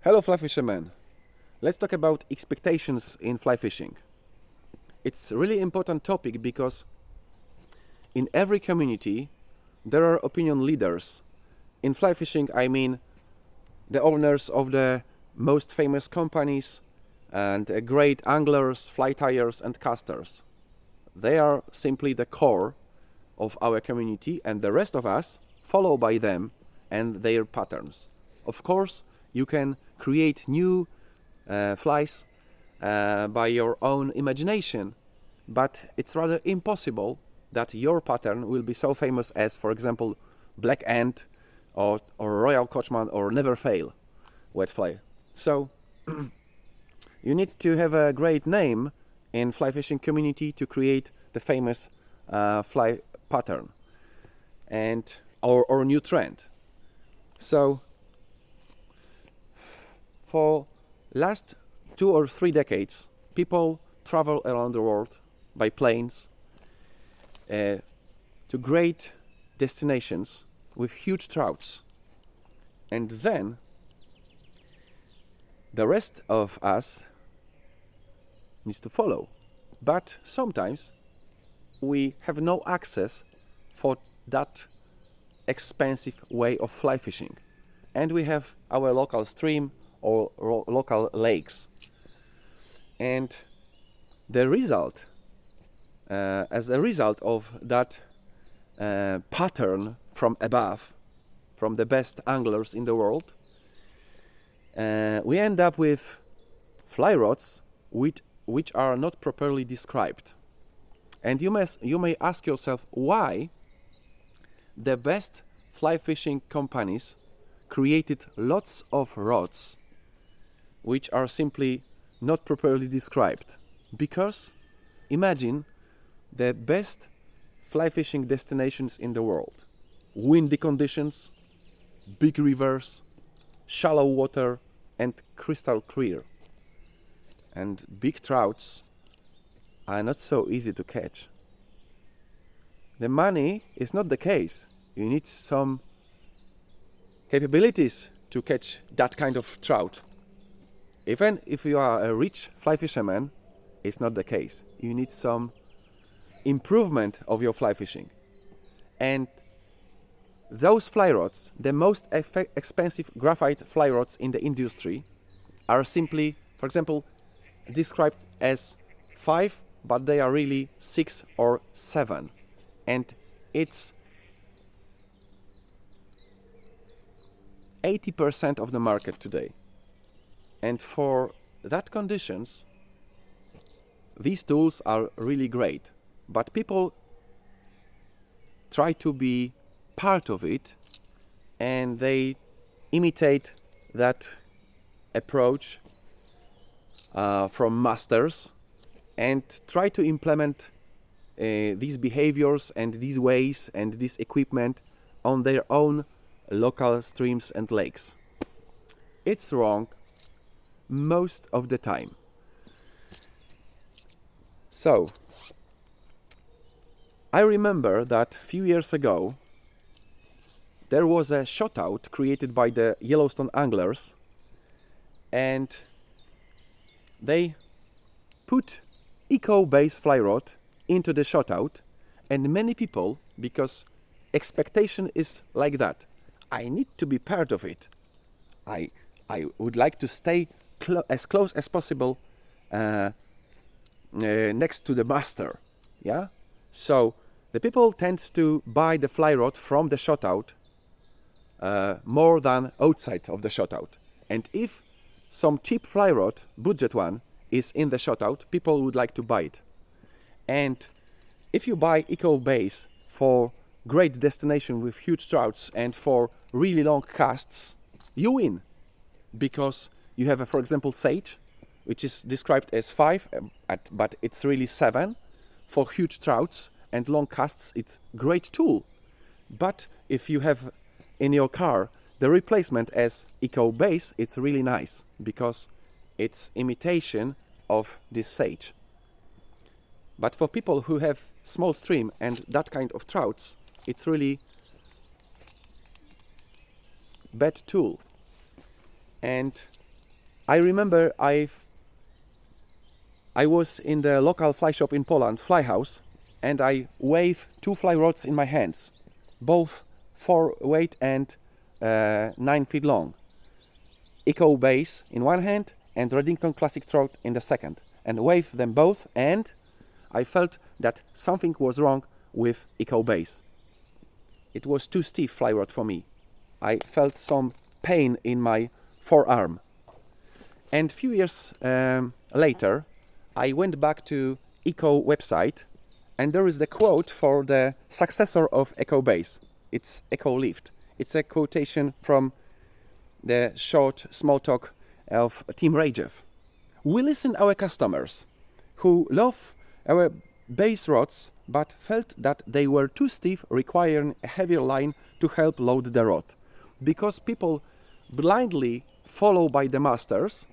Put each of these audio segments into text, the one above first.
Hello fly fishermen. Let's talk about expectations in fly fishing. It's a really important topic because in every community there are opinion leaders. In fly fishing I mean the owners of the most famous companies and great anglers, fly tyers and casters. They are simply the core of our community and the rest of us follow by them and their patterns. Of course, you can create new flies by your own imagination, but it's rather impossible that your pattern will be so famous as, for example, Black Ant or Royal Coachman or Never Fail wet fly. So you need to have a great name in fly fishing community to create the famous fly pattern and or new trend. So for last 2 or 3 decades, people travel around the world by planes to great destinations with huge trouts, and then the rest of us needs to follow. But sometimes we have no access for that expensive way of fly fishing, and we have our local stream or local lakes, and the result as a result of that pattern from above, from the best anglers in the world, we end up with fly rods which are not properly described. And you may ask yourself why the best fly fishing companies created lots of rods which are simply not properly described. Because imagine the best fly fishing destinations in the world: windy conditions, big rivers, shallow water and crystal clear. And big trouts are not so easy to catch. The money is not the case. You need some capabilities to catch that kind of trout. Even if you are a rich fly fisherman, it's not the case. You need some improvement of your fly fishing. And those fly rods, the most expensive graphite fly rods in the industry, are simply, for example, described as 5, but they are really 6 or 7. And it's 80% of the market today. And for that conditions, these tools are really great. But people try to be part of it and they imitate that approach from masters and try to implement these behaviors and these ways and this equipment on their own local streams and lakes. It's wrong most of the time. So I remember that a few years ago there was a shotout created by the Yellowstone anglers, and they put eco-based fly rod into the shotout, and many people, because expectation is like that, I need to be part of it, I would like to stay as close as possible next to the master, yeah. So the people tend to buy the fly rod from the shotout more than outside of the shotout. And if some cheap fly rod, budget one, is in the shotout, people would like to buy it. And if you buy eco base for great destination with huge trouts and for really long casts, you win, because you have, for example, Sage, which is described as 5, but it's really 7 for huge trouts and long casts. It's great tool. But if you have in your car the replacement as eco base, it's really nice because it's imitation of this Sage. But for people who have small stream and that kind of trouts, it's really bad tool. And I remember I was in the local fly shop in Poland, Fly House, and I wave 2 fly rods in my hands, both 4 weight and 9 feet long. Eco Base in one hand and Redington Classic Trout in the second, and wave them both, and I felt that something was wrong with Eco Base. It was too stiff fly rod for me. I felt some pain in my forearm. And a few years later, I went back to Eco website, and there is the quote for the successor of Eco Base. It's Eco Lift. It's a quotation from the short small talk of Tim Rajev. We listen our customers who love our base rods but felt that they were too stiff, requiring a heavier line to help load the rod. Because people blindly follow by the masters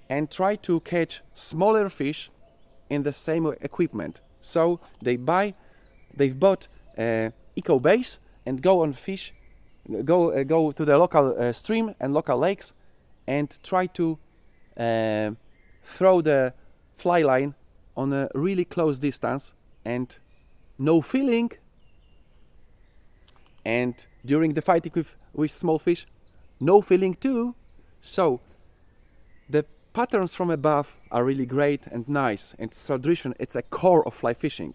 and try to catch smaller fish in the same equipment. So they've bought Eco Base and go on fish, go to the local stream and local lakes and try to throw the fly line on a really close distance and no feeling, and during the fighting with small fish, no feeling too. So the patterns from above are really great and nice, and it's tradition, it's a core of fly fishing.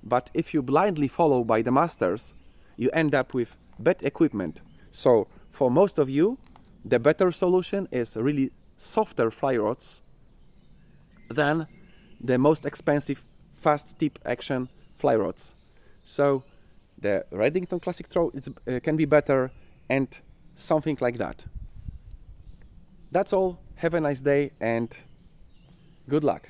But if you blindly follow by the masters, you end up with bad equipment. So for most of you, the better solution is really softer fly rods than the most expensive fast tip action fly rods. So the Redington Classic Trout can be better, and something like that. That's all. Have a nice day and good luck.